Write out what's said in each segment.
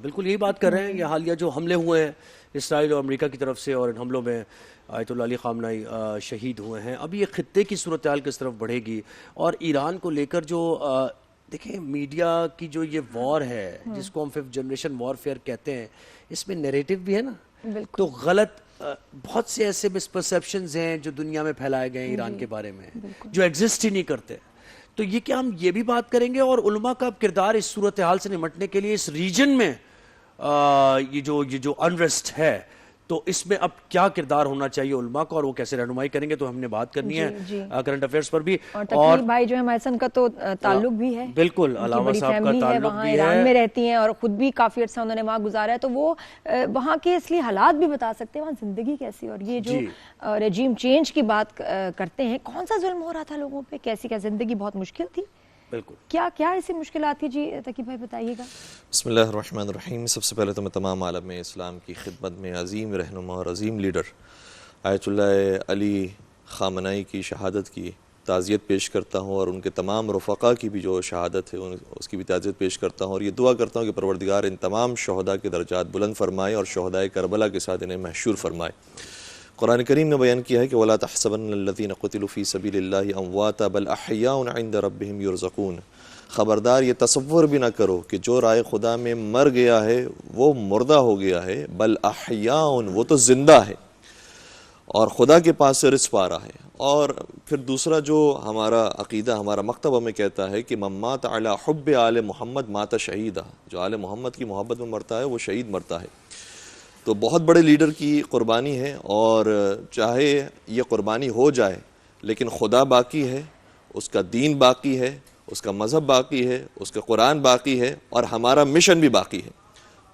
بالکل یہی بات کر رہے ہیں. یہ حالیہ جو حملے ہوئے ہیں اسرائیل اور امریکہ کی طرف سے، اور ان حملوں میں آیت اللہ علی خامنہئی شہید ہوئے ہیں. اب یہ خطے کی صورتحال کس طرف بڑھے گی؟ اور ایران کو لے کر جو دیکھیں میڈیا کی جو یہ وار ہے جس کو ہم 5th جنریشن وارفیئر کہتے ہیں، اس میں نیریٹو بھی ہے نا، تو غلط بہت سے ایسے مسپرسیپشنز ہیں جو دنیا میں پھیلائے گئے ہیں ایران کے بارے میں جو ایگزسٹ ہی نہیں کرتے. تو یہ کیا ہم یہ بھی بات کریں گے؟ اور علماء کا کردار اس صورتحال سے نمٹنے کے لیے اس ریجن میں یہ جو انریسٹ ہے، تو اس میں اب کیا کردار ہونا چاہیے علماء کا، اور وہ کیسے رہنمائی کریں گے، تو ہم نے بات کرنی ہے کرنٹ افیئرز پر بھی. اور تقریب بھائی جو ہے ہمارے کا تو تعلق بھی ہے، بالکل علامہ صاحب کا تعلق بھی ہے، ایران میں رہتی ہیں اور خود بھی کافی عرصہ انہوں نے وہاں گزارا ہے، تو وہ وہاں کے اس لیے حالات بھی بتا سکتے ہیں، وہاں زندگی کیسی، اور یہ جو رجیم چینج کی بات کرتے ہیں، کون سا ظلم ہو رہا تھا لوگوں پہ، کیسی کیا زندگی بہت مشکل تھی. بالکل کیا ایسی مشکلات تھی؟ جی تقی بھائی بتائیے گا. بسم اللہ الرحمن الرحیم. سب سے پہلے تو میں تمام عالم اسلام کی خدمت میں عظیم رہنما اور عظیم لیڈر آیت اللہ علی خامنہئی کی شہادت کی تعزیت پیش کرتا ہوں، اور ان کے تمام رفقا کی بھی جو شہادت ہے اس کی بھی تعزیت پیش کرتا ہوں، اور یہ دعا کرتا ہوں کہ پروردگار ان تمام شہداء کے درجات بلند فرمائے اور شہداء کربلا کے ساتھ انہیں محشور فرمائے. قرآن کریم میں بیان کیا ہے کہ وَلَا تَحْسَبَنَّ الَّذِينَ قُتِلُوا فِي سَبِيلِ اللَّهِ أَمْوَاتًا بَلْ أَحْيَاءٌ عِندَ رَبِّهِمْ يُرْزَقُونَ. خبردار یہ تصور بھی نہ کرو کہ جو رائے خدا میں مر گیا ہے وہ مردہ ہو گیا ہے، بل احیاء، وہ تو زندہ ہے اور خدا کے پاس سے رزق پا رہا ہے. اور پھر دوسرا جو ہمارا عقیدہ، ہمارا مکتب ہمیں کہتا ہے کہ من مات علی حب آل محمد مات شہیدا، جو آل محمد کی محبت میں مرتا ہے وہ شہید مرتا ہے. تو بہت بڑے لیڈر کی قربانی ہے، اور چاہے یہ قربانی ہو جائے لیکن خدا باقی ہے، اس کا دین باقی ہے، اس کا مذہب باقی ہے، اس کا قرآن باقی ہے، اور ہمارا مشن بھی باقی ہے.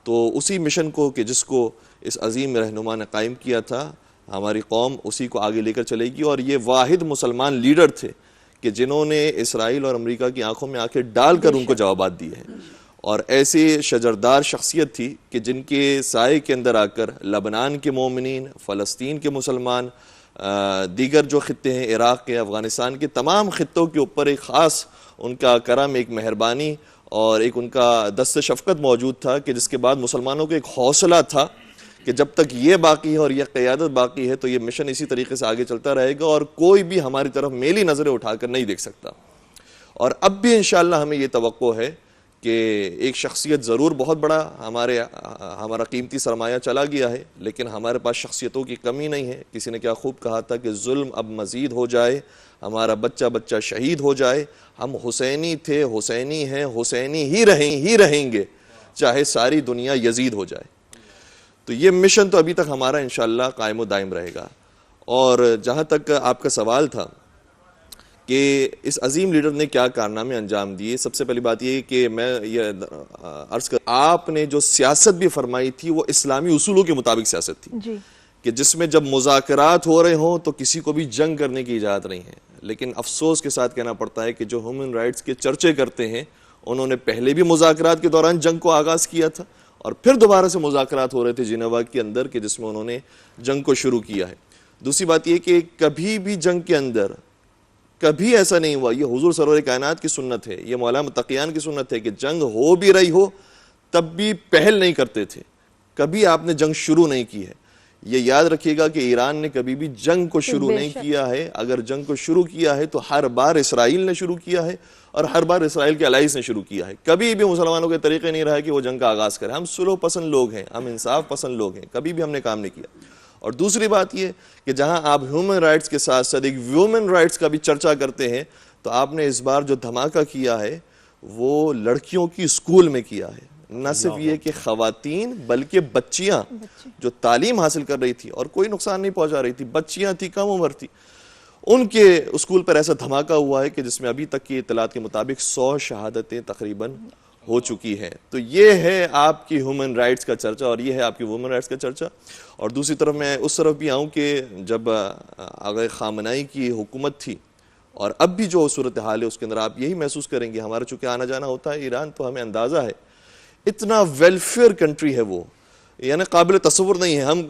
تو اسی مشن کو کہ جس کو اس عظیم رہنما نے قائم کیا تھا، ہماری قوم اسی کو آگے لے کر چلے گی. اور یہ واحد مسلمان لیڈر تھے کہ جنہوں نے اسرائیل اور امریکہ کی آنکھوں میں آنکھیں ڈال کر ان کو جوابات دیے ہیں، اور ایسے شجردار شخصیت تھی کہ جن کے سائے کے اندر آ کر لبنان کے مومنین، فلسطین کے مسلمان، دیگر جو خطے ہیں عراق کے، افغانستان کے، تمام خطوں کے اوپر ایک خاص ان کا کرم، ایک مہربانی اور ایک ان کا دست شفقت موجود تھا، کہ جس کے بعد مسلمانوں کو ایک حوصلہ تھا کہ جب تک یہ باقی ہے اور یہ قیادت باقی ہے تو یہ مشن اسی طریقے سے آگے چلتا رہے گا، اور کوئی بھی ہماری طرف میلی نظریں اٹھا کر نہیں دیکھ سکتا. اور اب بھی انشاءاللہ ہمیں یہ توقع ہے کہ ایک شخصیت ضرور بہت بڑا ہمارا قیمتی سرمایہ چلا گیا ہے، لیکن ہمارے پاس شخصیتوں کی کمی نہیں ہے. کسی نے کیا خوب کہا تھا کہ ظلم اب مزید ہو جائے، ہمارا بچہ شہید ہو جائے، ہم حسینی تھے، حسینی ہیں، حسینی ہی رہیں گے، چاہے ساری دنیا یزید ہو جائے. تو یہ مشن تو ابھی تک ہمارا انشاءاللہ قائم و دائم رہے گا. اور جہاں تک آپ کا سوال تھا کہ اس عظیم لیڈر نے کیا کارنامے انجام دیے، سب سے پہلی بات یہ کہ میں یہ عرض کر، آپ نے جو سیاست بھی فرمائی تھی وہ اسلامی اصولوں کے مطابق سیاست تھی، کہ جس میں جب مذاکرات ہو رہے ہوں تو کسی کو بھی جنگ کرنے کی اجازت نہیں ہے. لیکن افسوس کے ساتھ کہنا پڑتا ہے کہ جو ہیومن رائٹس کے چرچے کرتے ہیں انہوں نے پہلے بھی مذاکرات کے دوران جنگ کو آغاز کیا تھا، اور پھر دوبارہ سے مذاکرات ہو رہے تھے جنیوا کے اندر کہ جس میں انہوں نے جنگ کو شروع کیا ہے. دوسری بات یہ کہ کبھی بھی جنگ کے اندر کبھی ایسا نہیں ہوا، یہ حضور سرور کائنات کی سنت ہے، یہ مولانا متقیان کی سنت ہے کہ جنگ ہو بھی رہی ہو تب بھی پہل نہیں کرتے تھے، کبھی آپ نے جنگ شروع نہیں کی ہے. یہ یاد رکھیے گا کہ ایران نے کبھی بھی جنگ کو شروع نہیں کیا ہے. اگر جنگ کو شروع کیا ہے تو ہر بار اسرائیل نے شروع کیا ہے، اور ہر بار اسرائیل کے الائز نے شروع کیا ہے. کبھی بھی مسلمانوں کے طریقے نہیں رہا کہ وہ جنگ کا آغاز کریں. ہم سلو پسند لوگ ہیں، ہم انصاف پسند لوگ ہیں، کبھی بھی ہم نے کام نہیں کیا. اور دوسری بات یہ کہ جہاں آپ ہیومن رائٹس کے ساتھ ساتھ ایک ویومن رائٹس کا بھی چرچا کرتے ہیں، تو آپ نے اس بار جو دھماکہ کیا ہے وہ لڑکیوں کی اسکول میں کیا ہے. نہ صرف یہ کہ خواتین بلکہ بچیاں جو تعلیم حاصل کر رہی تھی اور کوئی نقصان نہیں پہنچا رہی تھی، بچیاں تھی، کم عمر تھی، ان کے اسکول پر ایسا دھماکہ ہوا ہے کہ جس میں ابھی تک کی اطلاعات کے مطابق 100 شہادتیں تقریباً ہو چکی ہیں. تو یہ ہے آپ کی ہیومن رائٹس کا چرچا، اور یہ ہے آپ کی وومن رائٹس کا چرچا. اور دوسری طرف میں اس طرف بھی آؤں کہ جب آقا خامنہئی کی حکومت تھی اور اب بھی جو صورتحال ہے اس کے اندر آپ یہی محسوس کریں گے، ہمارا چونکہ آنا جانا ہوتا ہے ایران تو ہمیں اندازہ ہے اتنا ویلفیئر کنٹری ہے وہ، یعنی قابل تصور نہیں ہے. ہم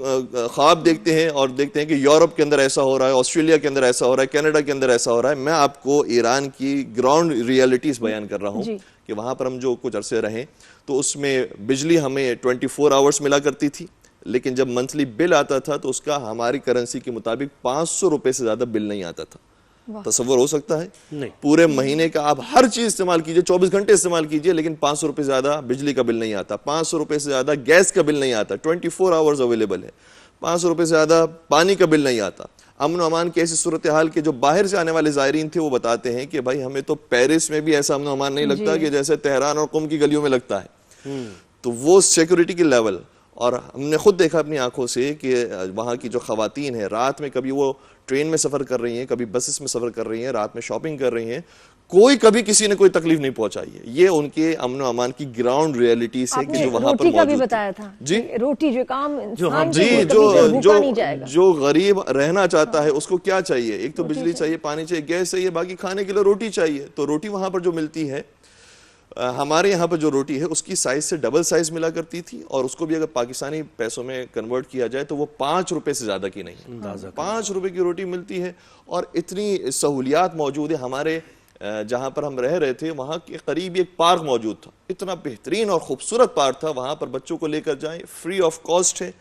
خواب دیکھتے ہیں اور دیکھتے ہیں کہ یورپ کے اندر ایسا ہو رہا ہے، آسٹریلیا کے اندر ایسا ہو رہا ہے، کینیڈا کے اندر ایسا ہو رہا ہے. میں آپ کو ایران کی گراؤنڈ ریئلٹیز بیان کر رہا ہوں کہ وہاں پر ہم جو کچھ عرصے رہیں تو اس میں بجلی ہمیں 24 آورس ملا کرتی تھی، لیکن جب منتھلی بل آتا تھا تو اس کا ہماری کرنسی کے مطابق 500 روپے سے زیادہ بل نہیں آتا تھا. تصور ہو سکتا ہے؟ نہیں. پورے مہینے کا آپ ہر چیز استعمال کیجئے، 24 گھنٹے استعمال کیجئے، لیکن 500 روپے سے زیادہ بجلی کا بل نہیں آتا، 500 روپے سے زیادہ گیس کا بل نہیں آتا، 24 آورز اویلیبل ہے، 500 روپے سے زیادہ پانی کا بل نہیں آتا. امن و امان کی ایسی صورتحال کے جو باہر سے آنے والے زائرین تھے وہ بتاتے ہیں کہ بھائی ہمیں تو پیرس میں بھی ایسا امن و امان نہیں لگتا کہ جیسے تہران اور قم کی گلیوں میں لگتا ہے. تو وہ سیکیورٹی کی لیول، اور ہم نے خود دیکھا اپنی آنکھوں سے کہ وہاں کی جو خواتین ہیں رات میں کبھی وہ ٹرین میں سفر کر رہی ہیں، کبھی بسز میں سفر کر رہی ہیں، رات میں شاپنگ کر رہی ہیں، کوئی کبھی کسی نے کوئی تکلیف نہیں پہنچائی ہے. یہ ان کے امن و امان کی گراؤنڈ ریئلٹی سے کہ جو وہاں پر روٹی کا بھی موجود بتایا تھا. جی روٹی جو کام انسان جی جو غریب رہنا چاہتا ہے اس کو کیا چاہیے؟ ایک تو بجلی چاہیے، پانی چاہیے، گیس چاہیے، باقی کھانے کے لیے روٹی چاہیے. تو روٹی وہاں پر جو ملتی ہے، ہمارے یہاں پر جو روٹی ہے اس کی سائز سے ڈبل سائز ملا کرتی تھی، اور اس کو بھی اگر پاکستانی پیسوں میں کنورٹ کیا جائے تو وہ 5 روپے سے زیادہ کی نہیں. 5 روپے کی روٹی ملتی ہے، اور اتنی سہولیات موجود ہے. ہمارے جہاں پر ہم رہ رہے تھے وہاں کے قریب ایک پارک موجود تھا، اتنا بہترین اور خوبصورت پارک تھا. وہاں پر بچوں کو لے کر جائیں، فری آف کاسٹ ہے،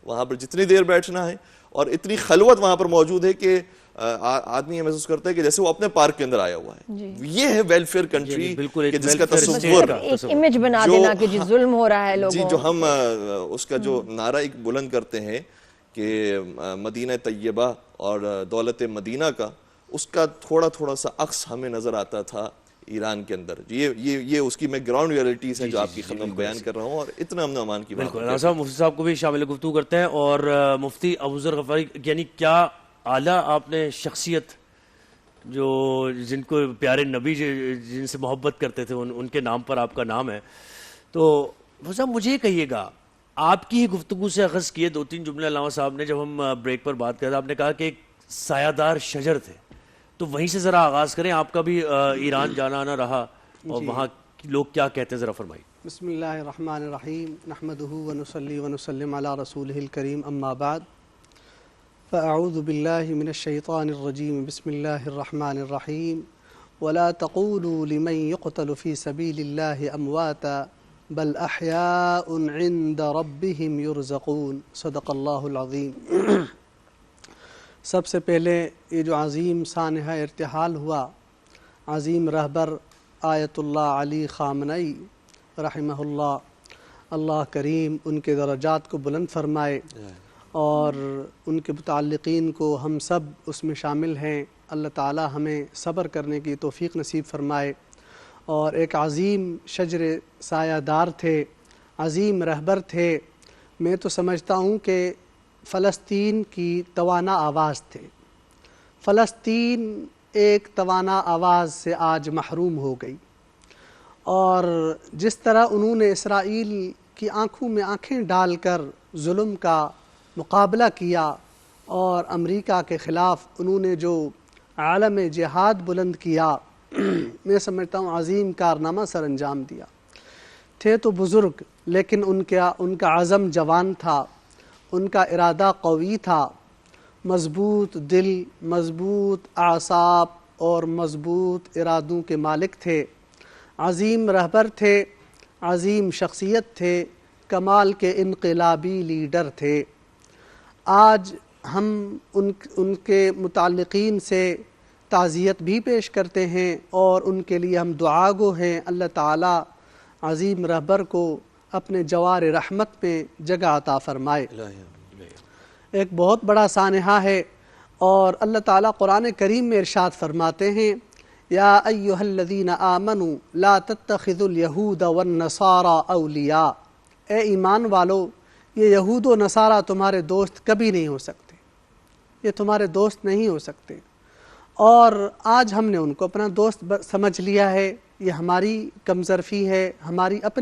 وہاں پر جتنی دیر بیٹھنا ہے، اور اتنی خلوت وہاں پر موجود ہے کہ آدمی یہ محسوس کرتا ہے کہ جیسے وہ اپنے پارک کے اندر آیا ہوا ہے. یہ ہے ویلفیئر کنٹری کہ جس کا تصور، ایک امیج بنا دینا کہ ظلم ہو رہا ہے لوگوں. جی جو ہم اس کا جو نعرہ ایک بلند کرتے ہیں کہ مدینہ طیبہ اور دولت مدینہ کا، اس کا تھوڑا تھوڑا سا عکس ہمیں نظر آتا تھا ایران کے اندر. یہ اس کی میں گراؤنڈ ریئلٹیز ہیں جو آپ کی خدمت میں بیان کر رہا ہوں، اور اتنا امن و امان کی بات. بالکل صاحب، مفتی صاحب کو بھی شامل گفتگو کرتے ہیں. اور مفتی ابوذر غفاری، یعنی کیا اعلیٰ آپ نے شخصیت جو جن کو پیارے نبی جن سے محبت کرتے تھے ان کے نام پر آپ کا نام ہے. تو مفتی صاحب مجھے کہیے گا، آپ کی ہی گفتگو سے اخذ کیے 2-3 جملے علامہ صاحب نے جب ہم بریک پر بات کرتے، آپ نے کہا کہ ایک سایہ دار شجر تھے. تو وہیں سے ذرا آغاز کریں. آپ کا بھی ایران جانا آنا رہا، اور وہاں لوگ کیا کہتے ہیں ذرا فرمائیے. بسم اللہ الرحمن الرحیم، نحمدہ ونصلی ونسلم علی رسولہ الکریم، اما بعد، فاعوذ باللہ من الشیطان الرجیم، بسم اللہ الرحمن الرحیم. ولا تقولوا لمن يقتل في سبيل الله امواتا بل احیاء عند ربهم يرزقون. صدق اللہ العظیم. سب سے پہلے یہ جو عظیم سانحہ ارتحال ہوا، عظیم رہبر آیت اللہ علی خامنئی رحمہ اللہ، اللہ کریم ان کے درجات کو بلند فرمائے، اور ان کے متعلقین کو ہم سب اس میں شامل ہیں. اللہ تعالی ہمیں صبر کرنے کی توفیق نصیب فرمائے. اور ایک عظیم شجر سایہ دار تھے، عظیم رہبر تھے. میں تو سمجھتا ہوں کہ فلسطین کی توانا آواز تھے. فلسطین ایک توانا آواز سے آج محروم ہو گئی، اور جس طرح انہوں نے اسرائیل کی آنکھوں میں آنکھیں ڈال کر ظلم کا مقابلہ کیا، اور امریکہ کے خلاف انہوں نے جو عالم جہاد بلند کیا، میں سمجھتا ہوں عظیم کارنامہ سر انجام دیا. تھے تو بزرگ، لیکن ان کا عزم جوان تھا، ان کا ارادہ قوی تھا، مضبوط دل، مضبوط اعصاب اور مضبوط ارادوں کے مالک تھے. عظیم رہبر تھے، عظیم شخصیت تھے، کمال کے انقلابی لیڈر تھے. آج ہم ان کے متعلقین سے تعزیت بھی پیش کرتے ہیں، اور ان کے لیے ہم دعا گو ہیں. اللہ تعالی عظیم رہبر کو اپنے جوار رحمت میں جگہ عطا فرمائے. ایک بہت بڑا سانحہ ہے، اور اللہ تعالیٰ قرآن کریم میں ارشاد فرماتے ہیں، یا ایہا الذین آمنوا لا تتخذوا اليہود والنصارى اولیاء. اے ایمان والو، یہ یہود و نصارہ تمہارے دوست کبھی نہیں ہو سکتے، یہ تمہارے دوست نہیں ہو سکتے. اور آج ہم نے ان کو اپنا دوست سمجھ لیا ہے. یہ ہماری کمظرفی ہے، ہماری اپنی